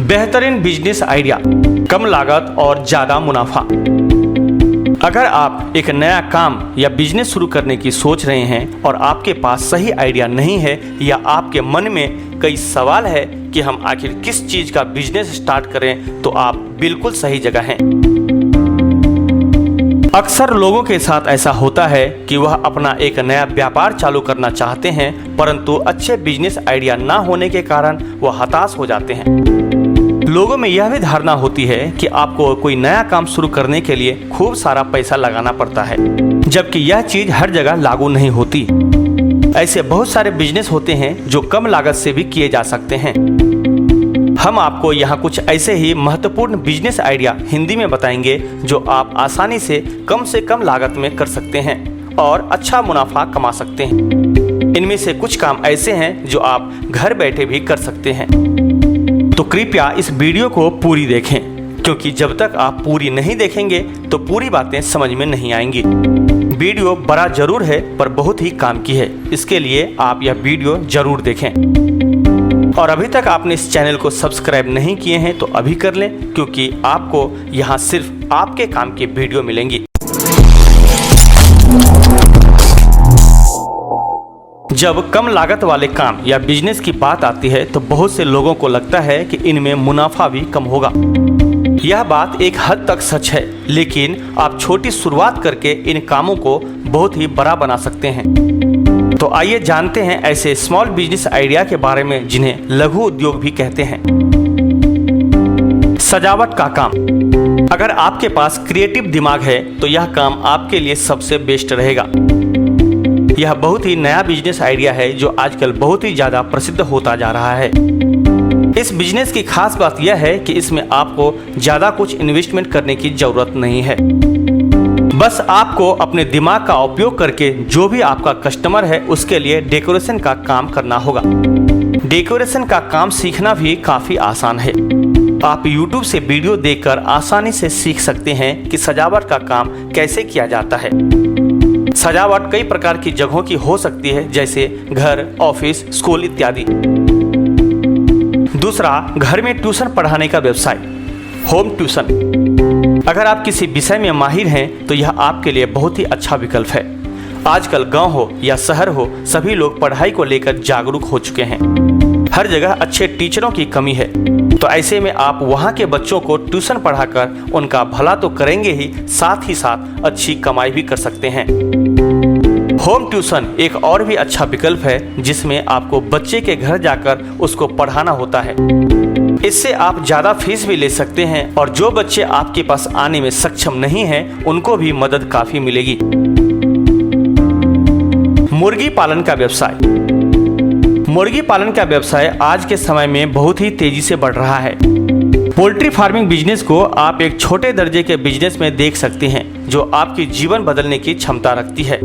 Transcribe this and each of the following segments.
बेहतरीन business idea, कम लागत और ज़्यादा मुनाफा। अगर आप एक नया काम या बिजनेस शुरू करने की सोच रहे हैं और आपके पास सही आइडिया नहीं है या आपके मन में कई सवाल है कि हम आखिर किस चीज़ का बिजनेस स्टार्ट करें, तो आप बिल्कुल सही जगह हैं। अक्सर लोगों के साथ ऐसा होता है कि वह अपना एक नया व्यापार चालू करना चाहते हैं, परंतु अच्छे बिजनेस आइडिया ना होने के कारण वह हताश हो जाते हैं। लोगों में यह भी धारणा होती है कि आपको कोई नया काम शुरू करने के लिए खूब सारा पैसा लगाना पड़ता है, जबकि यह चीज हर जगह लागू नहीं होती। ऐसे बहुत सारे बिजनेस होते हैं जो कम लागत से भी किए जा सकते हैं। हम आपको यहाँ कुछ ऐसे ही महत्वपूर्ण बिजनेस आइडिया हिंदी में बताएंगे जो आप आसानी से कम लागत में कर सकते हैं और अच्छा मुनाफा कमा सकते हैं। इनमें से कुछ काम ऐसे हैं जो आप घर बैठे भी कर सकते हैं, तो कृपया इस वीडियो को पूरी देखें, क्योंकि जब तक आप पूरी नहीं देखेंगे तो पूरी बातें समझ में नहीं आएंगी। वीडियो बड़ा जरूर है पर बहुत ही काम की है, इसके लिए आप यह वीडियो जरूर देखें। और अभी तक आपने इस चैनल को सब्सक्राइब नहीं किए हैं तो अभी कर लें, क्योंकि आपको यहाँ सिर्फ आपके काम की वीडियो मिलेंगी। जब कम लागत वाले काम या बिजनेस की बात आती है तो बहुत से लोगों को लगता है कि इनमें मुनाफा भी कम होगा। यह बात एक हद तक सच है, लेकिन आप छोटी शुरुआत करके इन कामों को बहुत ही बड़ा बना सकते हैं। तो आइए जानते हैं ऐसे स्मॉल बिजनेस आइडिया के बारे में जिन्हें लघु उद्योग भी कहते हैं। सजावट का काम। अगर आपके पास क्रिएटिव दिमाग है तो यह काम आपके लिए सबसे बेस्ट रहेगा। यह बहुत ही नया बिजनेस आइडिया है जो आजकल बहुत ही ज्यादा प्रसिद्ध होता जा रहा है। इस बिजनेस की खास बात यह है कि इसमें आपको ज्यादा कुछ इन्वेस्टमेंट करने की जरूरत नहीं है। बस आपको अपने दिमाग का उपयोग करके जो भी आपका कस्टमर है उसके लिए डेकोरेशन का काम करना होगा। डेकोरेशन का काम सीखना भी काफी आसान है। आप YouTube से वीडियो देखकर आसानी से सीख सकते हैं कि सजावट का काम कैसे किया जाता है। सजावट कई प्रकार की जगहों की हो सकती है, जैसे घर, ऑफिस, स्कूल इत्यादि। दूसरा, घर में ट्यूशन पढ़ाने का व्यवसाय, होम ट्यूशन। अगर आप किसी विषय में माहिर हैं तो यह आपके लिए बहुत ही अच्छा विकल्प है। आजकल गांव हो या शहर हो, सभी लोग पढ़ाई को लेकर जागरूक हो चुके हैं। हर जगह अच्छे टीचरों की कमी है, तो ऐसे में आप वहां के बच्चों को ट्यूशन पढ़ाकर उनका भला तो करेंगे ही, साथ ही साथ अच्छी कमाई भी कर सकते हैं। होम ट्यूशन एक और भी अच्छा विकल्प है, जिसमें आपको बच्चे के घर जाकर उसको पढ़ाना होता है। इससे आप ज्यादा फीस भी ले सकते हैं और जो बच्चे आपके पास आने में सक्षम नहीं हैं, उनको भी मदद काफी मिलेगी। मुर्गी पालन का व्यवसाय। मुर्गी पालन का व्यवसाय आज के समय में बहुत ही तेजी से बढ़ रहा है। पोल्ट्री फार्मिंग बिजनेस को आप एक छोटे दर्जे के बिजनेस में देख सकते हैं, जो आपकी जीवन बदलने की क्षमता रखती है।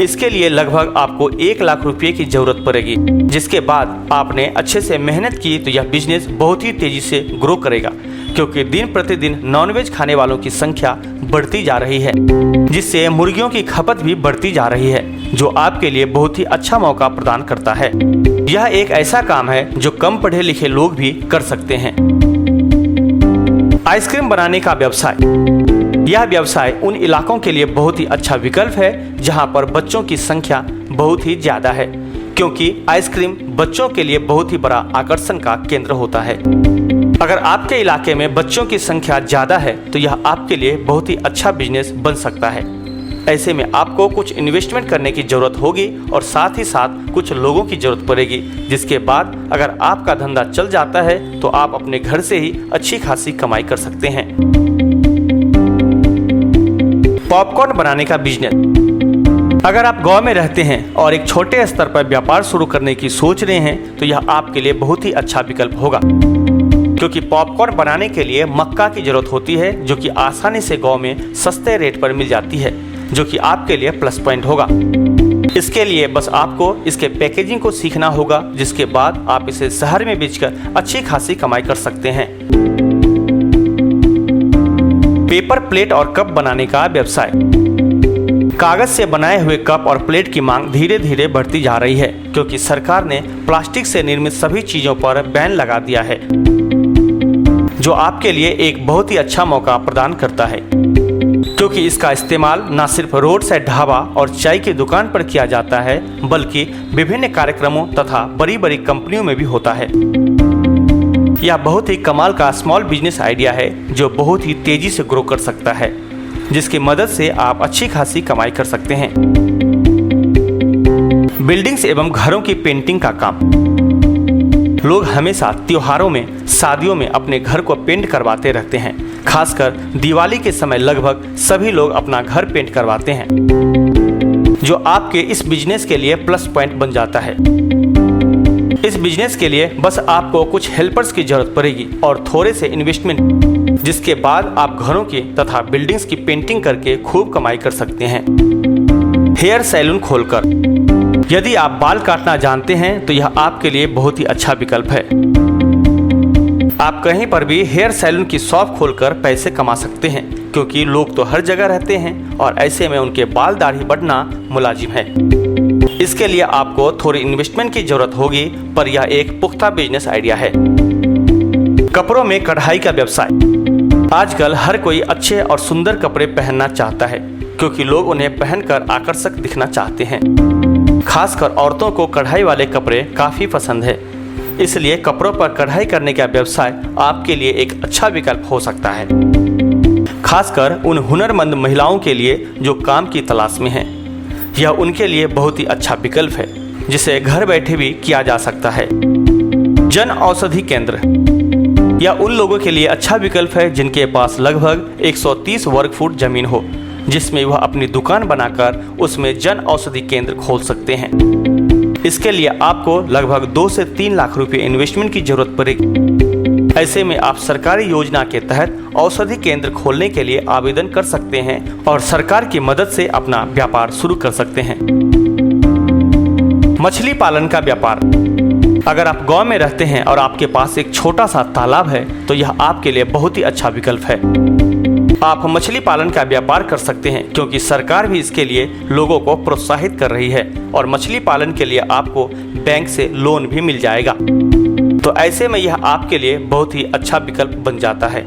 इसके लिए लगभग आपको 1 लाख रुपए की जरूरत पड़ेगी, जिसके बाद आपने अच्छे से मेहनत की तो यह बिजनेस बहुत ही तेजी से ग्रो करेगा, क्योंकि दिन प्रतिदिन नॉनवेज खाने वालों की संख्या बढ़ती जा रही है, जिससे मुर्गियों की खपत भी बढ़ती जा रही है, जो आपके लिए बहुत ही अच्छा मौका प्रदान करता है। यह एक ऐसा काम है जो कम पढ़े लिखे लोग भी कर सकते हैं। आइसक्रीम बनाने का व्यवसाय। यह व्यवसाय उन इलाकों के लिए बहुत ही अच्छा विकल्प है जहां पर बच्चों की संख्या बहुत ही ज्यादा है, क्योंकि आइसक्रीम बच्चों के लिए बहुत ही बड़ा आकर्षण का केंद्र होता है। अगर आपके इलाके में बच्चों की संख्या ज्यादा है तो यह आपके लिए बहुत ही अच्छा बिजनेस बन सकता है। ऐसे में आपको कुछ इन्वेस्टमेंट करने की जरूरत होगी और साथ ही साथ कुछ लोगों की जरूरत पड़ेगी, जिसके बाद अगर आपका धंधा चल जाता है तो आप अपने घर से ही अच्छी खासी कमाई कर सकते हैं। पॉपकॉर्न बनाने का बिजनेस। अगर आप गांव में रहते हैं और एक छोटे स्तर पर व्यापार शुरू करने की सोच रहे हैं तो यह आपके लिए बहुत ही अच्छा विकल्प होगा, क्योंकि पॉपकॉर्न बनाने के लिए मक्का की जरूरत होती है, जो कि आसानी से गांव में सस्ते रेट पर मिल जाती है, जो कि आपके लिए प्लस पॉइंट होगा। इसके लिए बस आपको इसके पैकेजिंग को सीखना होगा, जिसके बाद आप इसे शहर में बेचकर अच्छी खासी कमाई कर सकते हैं। पेपर प्लेट और कप बनाने का व्यवसाय। कागज से बनाए हुए कप और प्लेट की मांग धीरे धीरे बढ़ती जा रही है, क्योंकि सरकार ने प्लास्टिक से निर्मित सभी चीजों पर बैन लगा दिया है। जो आपके लिए एक बहुत ही अच्छा मौका प्रदान करता है, क्योंकि इसका इस्तेमाल न सिर्फ रोड साइड ढाबा और चाय की दुकान पर किया जाता है, बल्कि विभिन्न कार्यक्रमों तथा बड़ी बड़ी कंपनियों में भी होता है। यह बहुत ही कमाल का स्मॉल बिजनेस आइडिया है जो बहुत ही तेजी से ग्रो कर सकता है, जिसकी मदद से आप अच्छी खासी कमाई कर सकते हैं। बिल्डिंग्स एवं घरों की पेंटिंग का काम। लोग हमेशा त्योहारों में, शादियों में अपने घर को पेंट करवाते रहते हैं। खासकर दिवाली के समय लगभग सभी लोग अपना घर पेंट करवाते हैं, जो आपके इस बिजनेस के लिए प्लस पॉइंट बन जाता है। इस बिजनेस के लिए बस आपको कुछ हेल्पर्स की जरूरत पड़ेगी और थोड़े से इन्वेस्टमेंट, जिसके बाद आप घरों की तथा बिल्डिंग्स की पेंटिंग करके खूब कमाई कर सकते हैं। हेयर सैलून खोलकर। यदि आप बाल काटना जानते हैं तो यह आपके लिए बहुत ही अच्छा विकल्प है। आप कहीं पर भी हेयर सैलून की शॉप खोलकर पैसे कमा सकते हैं, क्योंकि लोग तो हर जगह रहते हैं और ऐसे में उनके बाल दाढ़ी बढ़ना मुलाजिम है। इसके लिए आपको थोड़ी इन्वेस्टमेंट की जरूरत होगी, पर यह एक पुख्ता बिजनेस आइडिया है। कपड़ों में कढ़ाई का व्यवसाय। आजकल हर कोई अच्छे और सुंदर कपड़े पहनना चाहता है, क्योंकि लोग उन्हें पहनकर आकर्षक दिखना चाहते हैं। खासकर औरतों को कढ़ाई वाले कपड़े काफी पसंद है, इसलिए कपड़ों पर कढ़ाई करने का व्यवसाय आपके लिए एक अच्छा विकल्प हो सकता है। खासकर उन हुनरमंद महिलाओं के लिए जो काम की तलाश में हैं, यह उनके लिए बहुत ही अच्छा विकल्प है, जिसे घर बैठे भी किया जा सकता है। जन औषधि केंद्र। यह उन लोगों के लिए अच्छा विकल्प है जिनके पास लगभग 130 वर्ग फुट जमीन हो, जिसमें वह अपनी दुकान बनाकर उसमें जन औषधि केंद्र खोल सकते हैं। इसके लिए आपको लगभग 2 से 3 लाख रुपए इन्वेस्टमेंट की जरूरत पड़ेगी। ऐसे में आप सरकारी योजना के तहत औषधि केंद्र खोलने के लिए आवेदन कर सकते हैं और सरकार की मदद से अपना व्यापार शुरू कर सकते हैं। मछली पालन का व्यापार। अगर आप गांव में रहते हैं और आपके पास एक छोटा सा तालाब है तो यह आपके लिए बहुत ही अच्छा विकल्प है। आप मछली पालन का व्यापार कर सकते हैं, क्योंकि सरकार भी इसके लिए लोगों को प्रोत्साहित कर रही है और मछली पालन के लिए आपको बैंक से लोन भी मिल जाएगा। तो ऐसे में यह आपके लिए बहुत ही अच्छा विकल्प बन जाता है।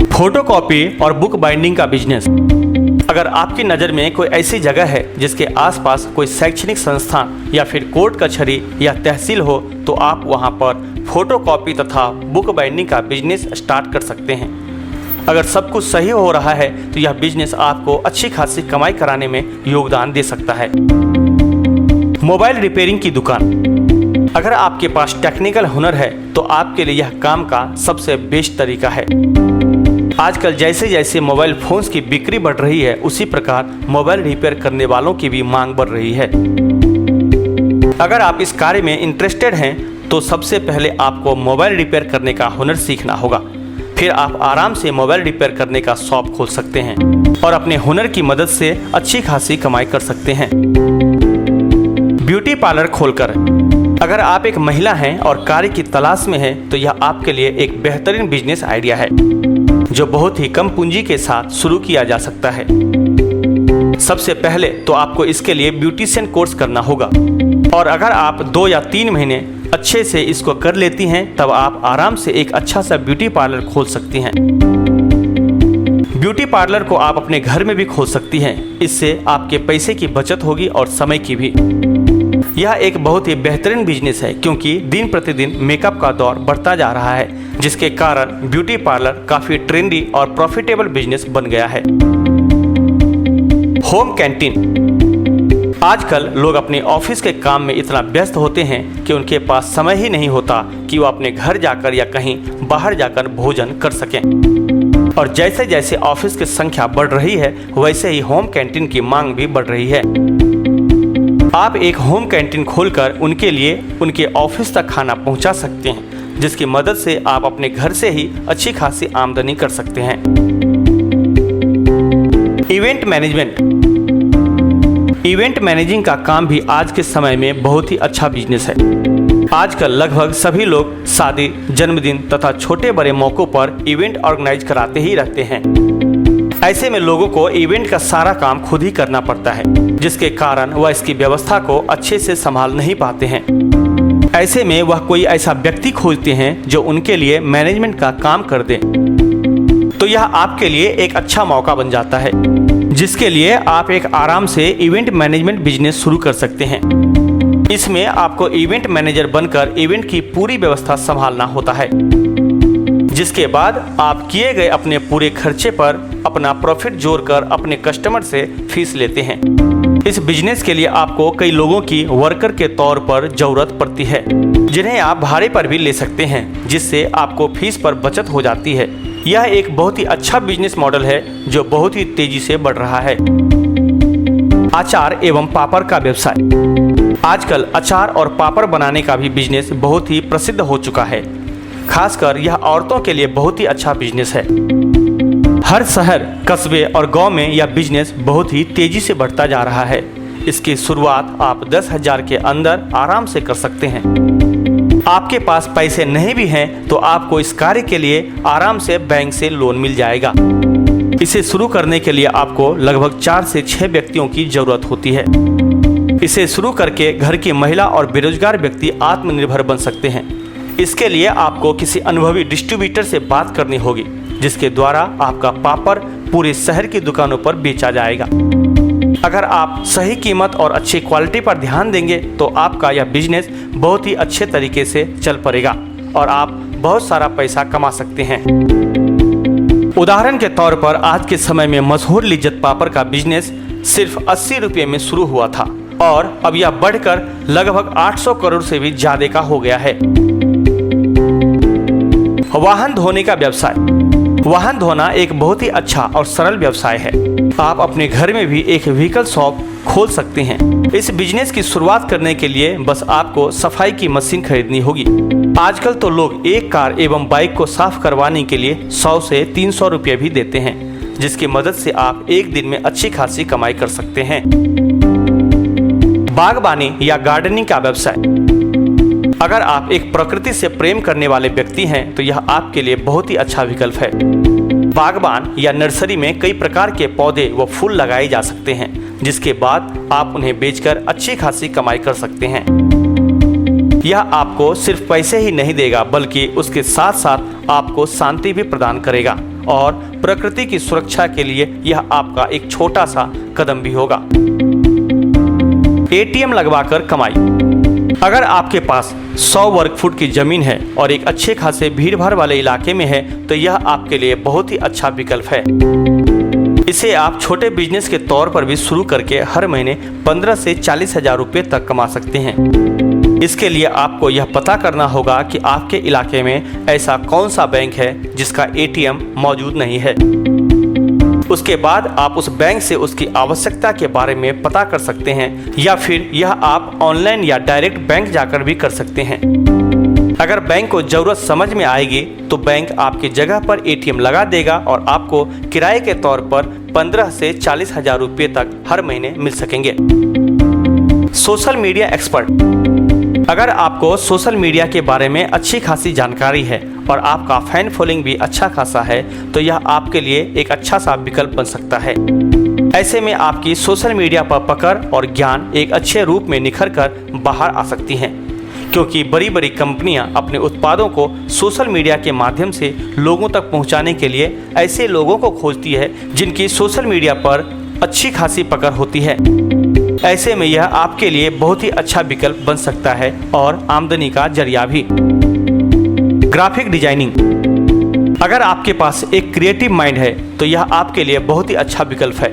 फोटोकॉपी और बुक बाइंडिंग का बिजनेस। अगर आपकी नज़र में कोई ऐसी जगह है जिसके आसपास कोई शैक्षणिक संस्थान या फिर कोर्ट कचहरी या तहसील हो, तो आप वहां पर फोटोकॉपी तथा बुक बाइंडिंग का बिजनेस स्टार्ट कर सकते हैं। अगर सब कुछ सही हो रहा है तो यह बिजनेस आपको अच्छी खासी कमाई कराने में योगदान दे सकता है। मोबाइल रिपेयरिंग की दुकान। अगर आपके पास टेक्निकल हुनर है तो आपके लिए यह काम का सबसे बेस्ट तरीका है। आजकल जैसे जैसे मोबाइल फोन्स की बिक्री बढ़ रही है, उसी प्रकार मोबाइल रिपेयर करने वालों की भी मांग बढ़ रही है। अगर आप इस कार्य में इंटरेस्टेड हैं तो सबसे पहले आपको मोबाइल रिपेयर करने का हुनर सीखना होगा। फिर आप आराम से मोबाइल रिपेयर करने का शॉप खोल सकते हैं और अपने हुनर की मदद से अच्छी खासी कमाई कर सकते हैं। ब्यूटी पार्लर खोलकर। अगर आप एक महिला हैं और कार्य की तलाश में हैं तो यह आपके लिए एक बेहतरीन बिजनेस आइडिया है, जो बहुत ही कम पूंजी के साथ शुरू किया जा सकता है। सबसे पहले तो आपको इसके लिए ब्यूटिशियन कोर्स करना होगा, और अगर आप 2 या 3 महीने अच्छे से इसको कर लेती हैं तब आप आराम से एक अच्छा सा ब्यूटी पार्लर खोल सकती हैं। ब्यूटी पार्लर को आप अपने घर में भी खोल सकती हैं। इससे आपके पैसे की बचत होगी और समय की भी। यह एक बहुत ही बेहतरीन बिजनेस है, क्योंकि दिन प्रतिदिन मेकअप का दौर बढ़ता जा रहा है, जिसके कारण ब्यूटी पार्लर काफी ट्रेंडी और प्रॉफिटेबल बिजनेस बन गया है। Home canteen. आजकल लोग अपने ऑफिस के काम में इतना व्यस्त होते हैं कि उनके पास समय ही नहीं होता कि वो अपने घर जाकर या कहीं बाहर जाकर भोजन कर सकें। और जैसे जैसे ऑफिस की संख्या बढ़ रही है, वैसे ही होम कैंटीन की मांग भी बढ़ रही है। आप एक होम कैंटीन खोलकर उनके लिए उनके ऑफिस तक खाना पहुंचा सकते हैं, जिसकी मदद से आप अपने घर से ही अच्छी खासी आमदनी कर सकते हैं। Event management. इवेंट मैनेजिंग का काम भी आज के समय में बहुत ही अच्छा बिजनेस है। आजकल लगभग सभी लोग शादी, जन्मदिन तथा छोटे बड़े मौकों पर इवेंट ऑर्गेनाइज कराते ही रहते हैं। ऐसे में लोगों को इवेंट का सारा काम खुद ही करना पड़ता है, जिसके कारण वह इसकी व्यवस्था को अच्छे से संभाल नहीं पाते हैं। ऐसे में वह कोई ऐसा व्यक्ति खोजते हैं जो उनके लिए मैनेजमेंट का काम कर दे। तो यह आपके लिए एक अच्छा मौका बन जाता है, जिसके लिए आप एक आराम से इवेंट मैनेजमेंट बिजनेस शुरू कर सकते हैं। इसमें आपको इवेंट मैनेजर बनकर इवेंट की पूरी व्यवस्था संभालना होता है, जिसके बाद आप किए गए अपने पूरे खर्चे पर अपना प्रॉफिट जोड़कर अपने कस्टमर से फीस लेते हैं। इस बिजनेस के लिए आपको कई लोगों की वर्कर के तौर पर जरूरत पड़ती है, जिन्हें आप भाड़े पर भी ले सकते हैं, जिससे आपको फीस पर बचत हो जाती है। यह एक बहुत ही अच्छा बिजनेस मॉडल है जो बहुत ही तेजी से बढ़ रहा है। अचार एवं पापड़ का व्यवसाय। आजकल अचार और पापड़ बनाने का भी बिजनेस बहुत ही प्रसिद्ध हो चुका है। खासकर यह औरतों के लिए बहुत ही अच्छा बिजनेस है। हर शहर, कस्बे और गांव में यह बिजनेस बहुत ही तेजी से बढ़ता जा रहा है। इसकी शुरुआत आप 10,000 के अंदर आराम से कर सकते हैं। आपके पास पैसे नहीं भी हैं तो आपको इस कार्य के लिए आराम से बैंक से लोन मिल जाएगा। इसे शुरू करने के लिए आपको लगभग 4 से 6 व्यक्तियों की जरूरत होती है। इसे शुरू करके घर की महिला और बेरोजगार व्यक्ति आत्मनिर्भर बन सकते हैं। इसके लिए आपको किसी अनुभवी डिस्ट्रीब्यूटर से बात करनी होगी, जिसके द्वारा आपका पापड़ पूरे शहर की दुकानों पर बेचा जाएगा। अगर आप सही कीमत और अच्छी क्वालिटी पर ध्यान देंगे तो आपका यह बिजनेस बहुत ही अच्छे तरीके से चल पड़ेगा और आप बहुत सारा पैसा कमा सकते हैं। उदाहरण के तौर पर आज के समय में मशहूर लिज्जत पापड़ का बिजनेस सिर्फ 80 रुपये में शुरू हुआ था और अब यह बढ़कर लगभग 800 करोड़ से भी ज्यादा का हो गया है। वाहन धोने का व्यवसाय। वाहन धोना एक बहुत ही अच्छा और सरल व्यवसाय है। आप अपने घर में भी एक व्हीकल शॉप खोल सकते हैं। इस बिजनेस की शुरुआत करने के लिए बस आपको सफाई की मशीन खरीदनी होगी। आजकल तो लोग एक कार एवं बाइक को साफ करवाने के लिए 100 से 300 रुपये भी देते हैं, जिसकी मदद से आप एक दिन में अच्छी खासी कमाई कर सकते हैं। बागबानी या गार्डनिंग का व्यवसाय। अगर आप एक प्रकृति से प्रेम करने वाले व्यक्ति हैं तो यह आपके लिए बहुत ही अच्छा विकल्प है। बागबान या नर्सरी में कई प्रकार के पौधे व फूल लगाए जा सकते हैं, जिसके बाद आप उन्हें बेचकर अच्छी खासी कमाई कर सकते हैं। यह आपको सिर्फ पैसे ही नहीं देगा, बल्कि उसके साथ साथ आपको शांति भी प्रदान करेगा और प्रकृति की सुरक्षा के लिए यह आपका एक छोटा सा कदम भी होगा। एटीएम लगवाकर कमाई। अगर आपके पास 100 वर्ग फुट की जमीन है और एक अच्छे खासे भीड़ भाड़ वाले इलाके में है तो यह आपके लिए बहुत ही अच्छा विकल्प है। इसे आप छोटे बिजनेस के तौर पर भी शुरू करके हर महीने 15 से 40 हजार रुपये तक कमा सकते हैं। इसके लिए आपको यह पता करना होगा कि आपके इलाके में ऐसा कौन सा बैंक है जिसका एटीएम मौजूद नहीं है। उसके बाद आप उस बैंक से उसकी आवश्यकता के बारे में पता कर सकते हैं, या फिर यह आप ऑनलाइन या डायरेक्ट बैंक जाकर भी कर सकते हैं। अगर बैंक को जरूरत समझ में आएगी तो बैंक आपकी जगह पर एटीएम लगा देगा और आपको किराए के तौर पर 15 से 40 हजार रुपये तक हर महीने मिल सकेंगे। Social media expert. अगर आपको सोशल मीडिया के बारे में अच्छी खासी जानकारी है और आपका फैन फॉलोइंग भी अच्छा खासा है तो यह आपके लिए एक अच्छा सा विकल्प बन सकता है। ऐसे में आपकी सोशल मीडिया पर पकड़ और ज्ञान एक अच्छे रूप में निखर कर बाहर आ सकती हैं, क्योंकि बड़ी बड़ी कंपनियां अपने उत्पादों को सोशल मीडिया के माध्यम से लोगों तक पहुंचाने के लिए ऐसे लोगों को खोजती है जिनकी सोशल मीडिया पर अच्छी खासी पकड़ होती है। ऐसे में यह आपके लिए बहुत ही अच्छा विकल्प बन सकता है और आमदनी का जरिया भी। Graphic designing. अगर आपके पास एक क्रिएटिव माइंड है तो यह आपके लिए बहुत ही अच्छा विकल्प है।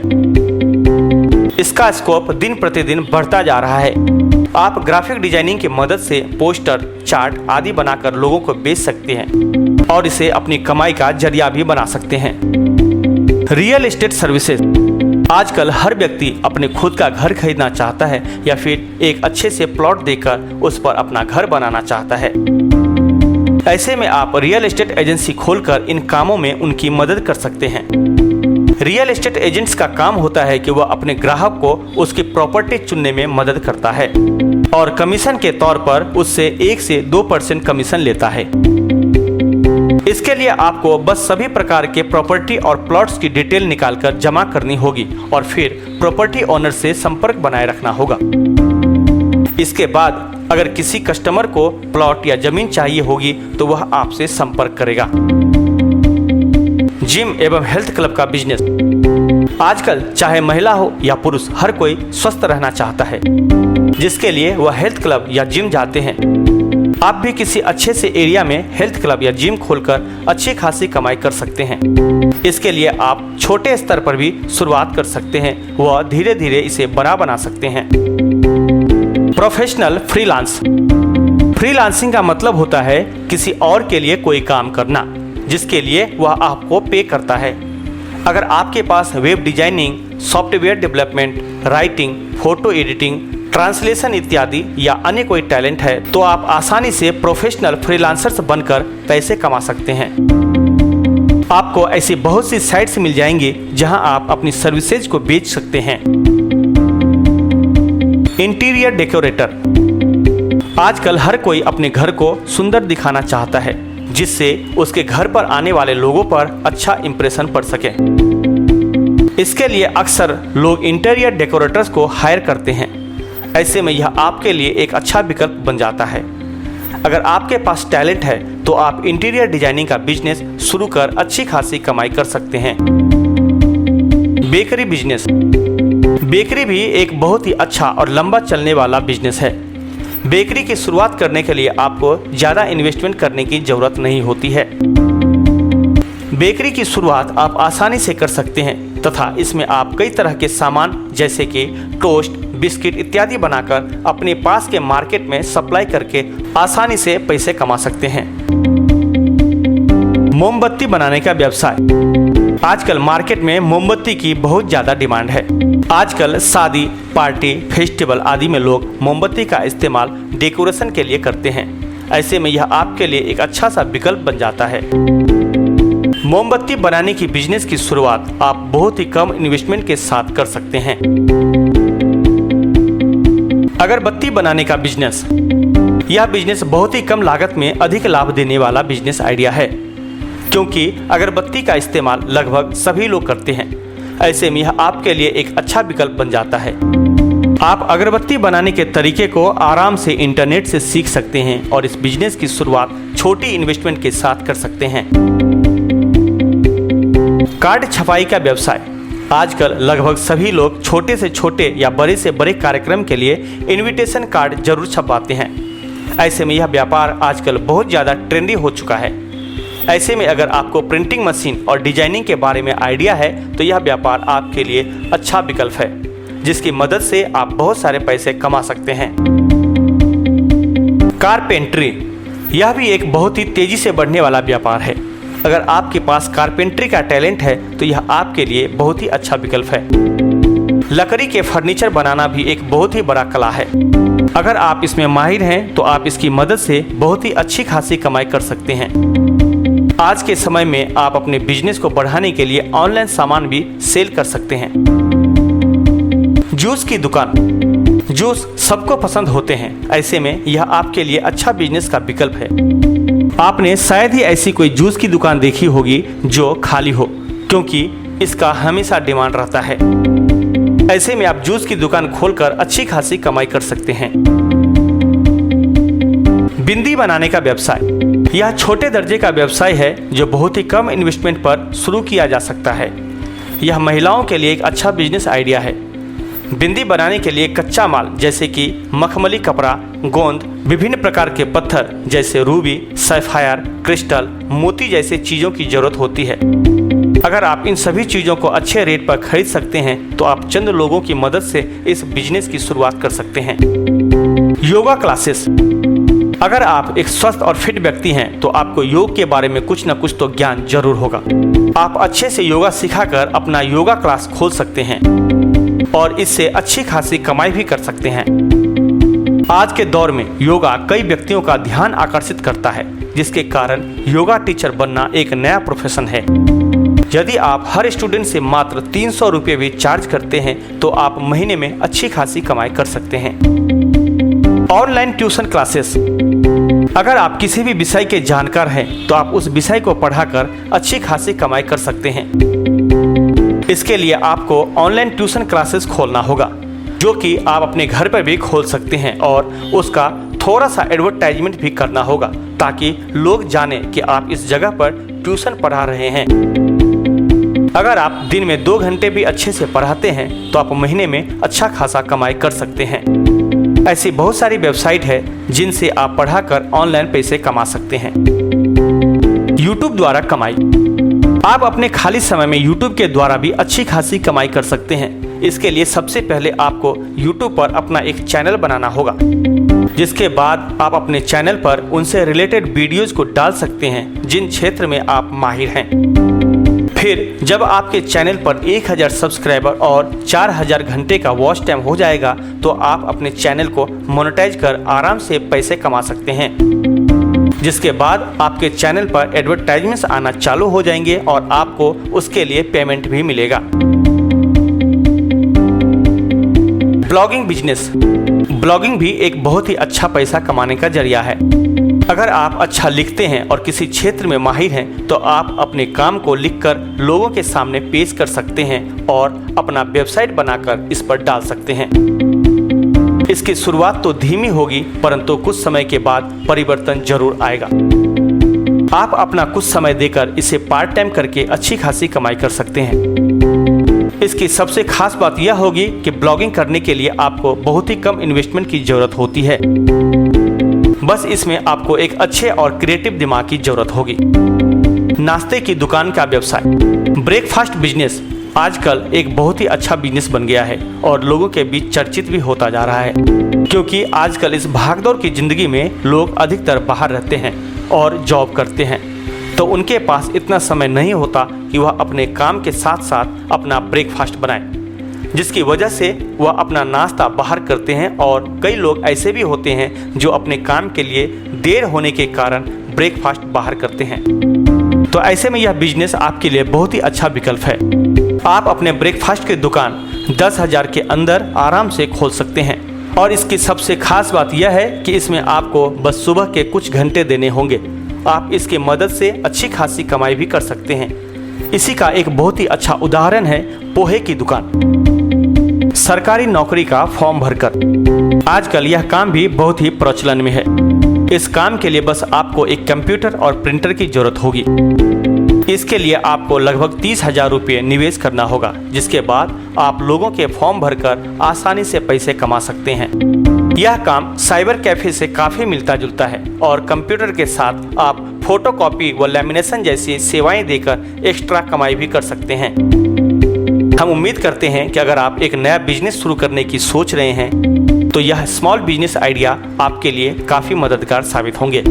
इसका स्कोप दिन प्रतिदिन बढ़ता जा रहा है। आप ग्राफिक डिजाइनिंग की मदद से पोस्टर, चार्ट आदि बनाकर लोगों को बेच सकते हैं और इसे अपनी कमाई का जरिया भी बना सकते हैं। Real estate services. आजकल हर व्यक्ति अपने खुद का घर खरीदना चाहता है या फिर एक अच्छे से प्लॉट देकर उस पर अपना घर बनाना चाहता है। ऐसे में आप रियल एस्टेट एजेंसी खोलकर इन कामों में उनकी मदद कर सकते हैं। रियल एस्टेट एजेंट्स का काम होता है कि वह अपने ग्राहक को उसकी प्रॉपर्टी चुनने में मदद करता है और कमीशन के तौर पर उससे 1 से 2% कमीशन लेता है। इसके लिए आपको बस सभी प्रकार के प्रॉपर्टी और प्लॉट्स की डिटेल निकालकर जमा करनी होगी और फिर प्रॉपर्टी ओनर से संपर्क बनाए रखना होगा। इसके बाद अगर किसी कस्टमर को प्लॉट या जमीन चाहिए होगी तो वह आपसे संपर्क करेगा। जिम एवं हेल्थ क्लब का बिजनेस। आजकल चाहे महिला हो या पुरुष, हर कोई स्वस्थ रहना चाहता है, जिसके लिए वह हेल्थ क्लब या जिम जाते हैं। आप भी किसी अच्छे से एरिया में हेल्थ क्लब या जिम खोलकर अच्छी खासी कमाई कर सकते हैं। इसके लिए आप छोटे स्तर पर भी शुरुआत कर सकते हैं व धीरे धीरे इसे बड़ा बना सकते हैं। Professional freelance. फ्रीलांसिंग का मतलब होता है किसी और के लिए कोई काम करना, जिसके लिए वह आपको पे करता है। अगर आपके पास web designing, software development, writing, photo editing, translation इत्यादि या अन्य कोई टैलेंट है तो आप आसानी से प्रोफेशनल फ्रीलांसर्स बनकर पैसे कमा सकते हैं। आपको ऐसी बहुत सी साइट्स मिल जाएंगी जहां आप अपनी सर्विसेज को बेच सकते हैं। Interior decorator. आजकल हर कोई अपने घर को सुंदर दिखाना चाहता है, जिससे उसके घर पर आने वाले लोगों पर अच्छा इंप्रेशन पड़ सके। इसके लिए अक्सर लोग इंटीरियर डेकोरेटर्स को हायर करते हैं। ऐसे में यह आपके लिए एक अच्छा विकल्प बन जाता है। अगर आपके पास टैलेंट है तो आप इंटीरियर डिजाइनिंग का बिजनेस शुरू कर अच्छी खासी कमाई कर सकते हैं। Bakery business. बेकरी भी एक बहुत ही अच्छा और लंबा चलने वाला बिजनेस है। बेकरी की शुरुआत करने के लिए आपको ज़्यादा इन्वेस्टमेंट करने की जरूरत नहीं होती है। बेकरी की शुरुआत आप आसानी से कर सकते हैं तथा इसमें आप कई तरह के सामान जैसे कि टोस्ट, बिस्किट इत्यादि बनाकर अपने पास के मार्केट में सप्लाई करके आसानी से पैसे कमा सकते हैं। मोमबत्ती बनाने का व्यवसाय। आजकल मार्केट में मोमबत्ती की बहुत ज़्यादा डिमांड है। आजकल शादी, पार्टी, फेस्टिवल आदि में लोग मोमबत्ती का इस्तेमाल डेकोरेशन के लिए करते हैं। ऐसे में यह आपके लिए एक अच्छा सा विकल्प बन जाता है। मोमबत्ती बनाने की बिजनेस की शुरुआत आप बहुत ही कम इन्वेस्टमेंट के साथ कर सकते हैं। अगरबत्ती बनाने का बिजनेस। यह बिजनेस बहुत ही कम लागत में अधिक लाभ देने वाला बिजनेस आइडिया है, क्योंकि अगरबत्ती का इस्तेमाल लगभग सभी लोग करते हैं। ऐसे में यह आपके लिए एक अच्छा विकल्प बन जाता है। आप अगरबत्ती बनाने के तरीके को आराम से इंटरनेट से सीख सकते हैं और इस बिजनेस की शुरुआत छोटी इन्वेस्टमेंट के साथ कर सकते हैं। कार्ड छपाई का व्यवसाय। आजकल लगभग सभी लोग छोटे से छोटे या बड़े से बड़े कार्यक्रम के लिए इनविटेशन कार्ड जरूर छपवाते हैं। ऐसे में यह व्यापार आजकल बहुत ज़्यादा ट्रेंडी हो चुका है। ऐसे में अगर आपको प्रिंटिंग मशीन और डिजाइनिंग के बारे में आइडिया है तो यह व्यापार आपके लिए अच्छा विकल्प है, जिसकी मदद से आप बहुत सारे पैसे कमा सकते हैं। कारपेंट्री। यह भी एक बहुत ही तेजी से बढ़ने वाला व्यापार है। अगर आपके पास कारपेंट्री का टैलेंट है तो यह आपके लिए बहुत ही अच्छा विकल्प है। लकड़ी के फर्नीचर बनाना भी एक बहुत ही बड़ा कला है। अगर आप इसमें माहिर हैं तो आप इसकी मदद से बहुत ही अच्छी खासी कमाई कर सकते हैं। आज के समय में आप अपने बिजनेस को बढ़ाने के लिए ऑनलाइन सामान भी सेल कर सकते हैं। जूस की दुकान। जूस सबको पसंद होते हैं। ऐसे में यह आपके लिए अच्छा बिजनेस का विकल्प है। आपने शायद ही ऐसी कोई जूस की दुकान देखी होगी जो खाली हो, क्योंकि इसका हमेशा डिमांड रहता है। ऐसे में आप जूस की दुकान खोलकर अच्छी खासी कमाई कर सकते हैं। बिंदी बनाने का व्यवसाय। यह छोटे दर्जे का व्यवसाय है जो बहुत ही कम इन्वेस्टमेंट पर शुरू किया जा सकता है। यह महिलाओं के लिए एक अच्छा बिजनेस आइडिया है। बिंदी बनाने के लिए कच्चा माल जैसे कि मखमली कपड़ा, गोंद, विभिन्न प्रकार के पत्थर जैसे रूबी, सैफायर, क्रिस्टल, मोती जैसे चीज़ों की जरूरत होती है। अगर आप इन सभी चीज़ों को अच्छे रेट पर खरीद सकते हैं तो आप चंद लोगों की मदद से इस बिजनेस की शुरुआत कर सकते हैं। योगा क्लासेस। अगर आप एक स्वस्थ और फिट व्यक्ति हैं तो आपको योग के बारे में कुछ न कुछ तो ज्ञान जरूर होगा। आप अच्छे से योगा सिखाकर अपना योगा क्लास खोल सकते हैं और इससे अच्छी खासी कमाई भी कर सकते हैं। आज के दौर में योगा कई व्यक्तियों का ध्यान आकर्षित करता है, जिसके कारण योगा टीचर बनना एक नया प्रोफेशन है। यदि आप हर स्टूडेंट से मात्र 300 रुपये भी चार्ज करते हैं तो आप महीने में अच्छी खासी कमाई कर सकते हैं। Online tuition classes. अगर आप किसी भी विषय के जानकार हैं तो आप उस विषय को पढ़ाकर अच्छी खासी कमाई कर सकते हैं। इसके लिए आपको ऑनलाइन ट्यूशन क्लासेस खोलना होगा, जो कि आप अपने घर पर भी खोल सकते हैं और उसका थोड़ा सा एडवर्टाइजमेंट भी करना होगा ताकि लोग जाने कि आप इस जगह पर ट्यूशन पढ़ा रहे हैं। अगर आप दिन में 2 घंटे भी अच्छे से पढ़ाते हैं तो आप महीने में अच्छा खासा कमाई कर सकते हैं। ऐसी बहुत सारी वेबसाइट है जिनसे आप पढ़ाकर ऑनलाइन पैसे कमा सकते हैं। YouTube द्वारा कमाई। आप अपने खाली समय में YouTube के द्वारा भी अच्छी खासी कमाई कर सकते हैं। इसके लिए सबसे पहले आपको YouTube पर अपना एक चैनल बनाना होगा, जिसके बाद आप अपने चैनल पर उनसे रिलेटेड वीडियोज को डाल सकते हैं जिन क्षेत्र में आप माहिर हैं। फिर जब आपके चैनल पर 1000 सब्सक्राइबर और 4000 घंटे का वॉच टाइम हो जाएगा तो आप अपने चैनल को मोनेटाइज कर आराम से पैसे कमा सकते हैं, जिसके बाद आपके चैनल पर एडवर्टाइजमेंट्स आना चालू हो जाएंगे और आपको उसके लिए पेमेंट भी मिलेगा। Blogging business. ब्लॉगिंग भी एक बहुत ही अच्छा पैसा कमाने का जरिया है। अगर आप अच्छा लिखते हैं और किसी क्षेत्र में माहिर हैं तो आप अपने काम को लिखकर लोगों के सामने पेश कर सकते हैं और अपना वेबसाइट बनाकर इस पर डाल सकते हैं। इसकी शुरुआत तो धीमी होगी, परंतु कुछ समय के बाद परिवर्तन जरूर आएगा। आप अपना कुछ समय देकर इसे पार्ट टाइम करके अच्छी खासी कमाई कर सकते हैं। इसकी सबसे खास बात यह होगी कि ब्लॉगिंग करने के लिए आपको बहुत ही कम इन्वेस्टमेंट की जरूरत होती है। बस इसमें आपको एक अच्छे और क्रिएटिव दिमाग की जरूरत होगी। नाश्ते की दुकान का व्यवसाय। ब्रेकफास्ट बिजनेस आजकल एक बहुत ही अच्छा बिजनेस बन गया है और लोगों के बीच चर्चित भी होता जा रहा है, क्योंकि आजकल इस भागदौड़ की जिंदगी में लोग अधिकतर बाहर रहते हैं और जॉब करते हैं, तो उनके पास इतना समय नहीं होता कि वह अपने काम के साथ साथ अपना ब्रेकफास्ट बनाएं, जिसकी वजह से वह अपना नाश्ता बाहर करते हैं। और कई लोग ऐसे भी होते हैं जो अपने काम के लिए देर होने के कारण ब्रेकफास्ट बाहर करते हैं। तो ऐसे में यह बिजनेस आपके लिए बहुत ही अच्छा विकल्प है। आप अपने ब्रेकफास्ट की दुकान 10,000 के अंदर आराम से खोल सकते हैं और इसकी सबसे खास बात यह है कि इसमें आपको बस सुबह के कुछ घंटे देने होंगे। आप इसकी मदद से अच्छी खासी कमाई भी कर सकते हैं। इसी का एक बहुत ही अच्छा उदाहरण है पोहे की दुकान। सरकारी नौकरी का फॉर्म भरकर। आजकल यह काम भी बहुत ही प्रचलन में है। इस काम के लिए बस आपको एक कंप्यूटर और प्रिंटर की जरूरत होगी। इसके लिए आपको लगभग 30,000 रुपये निवेश करना होगा, जिसके बाद आप लोगों के फॉर्म भरकर आसानी से पैसे कमा सकते हैं। यह काम साइबर कैफे से काफी मिलता जुलता है और कंप्यूटर के साथ आप फोटोकॉपी व लैमिनेशन जैसी सेवाएं देकर एक्स्ट्रा कमाई भी कर सकते हैं। हम उम्मीद करते हैं कि अगर आप एक नया बिजनेस शुरू करने की सोच रहे हैं तो यह स्मॉल बिजनेस आइडिया आपके लिए काफी मददगार साबित होंगे।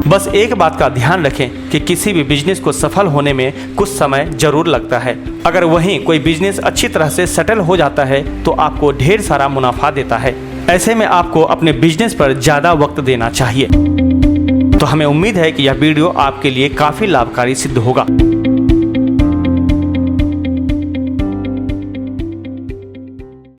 बस एक बात का ध्यान रखें कि किसी भी बिजनेस को सफल होने में कुछ समय जरूर लगता है। अगर वहीं कोई बिजनेस अच्छी तरह से सेटल हो जाता है तो आपको ढेर सारा मुनाफा देता है। ऐसे में आपको अपने बिजनेस पर ज्यादा वक्त देना चाहिए। तो हमें उम्मीद है कि यह वीडियो आपके लिए काफी लाभकारी सिद्ध होगा।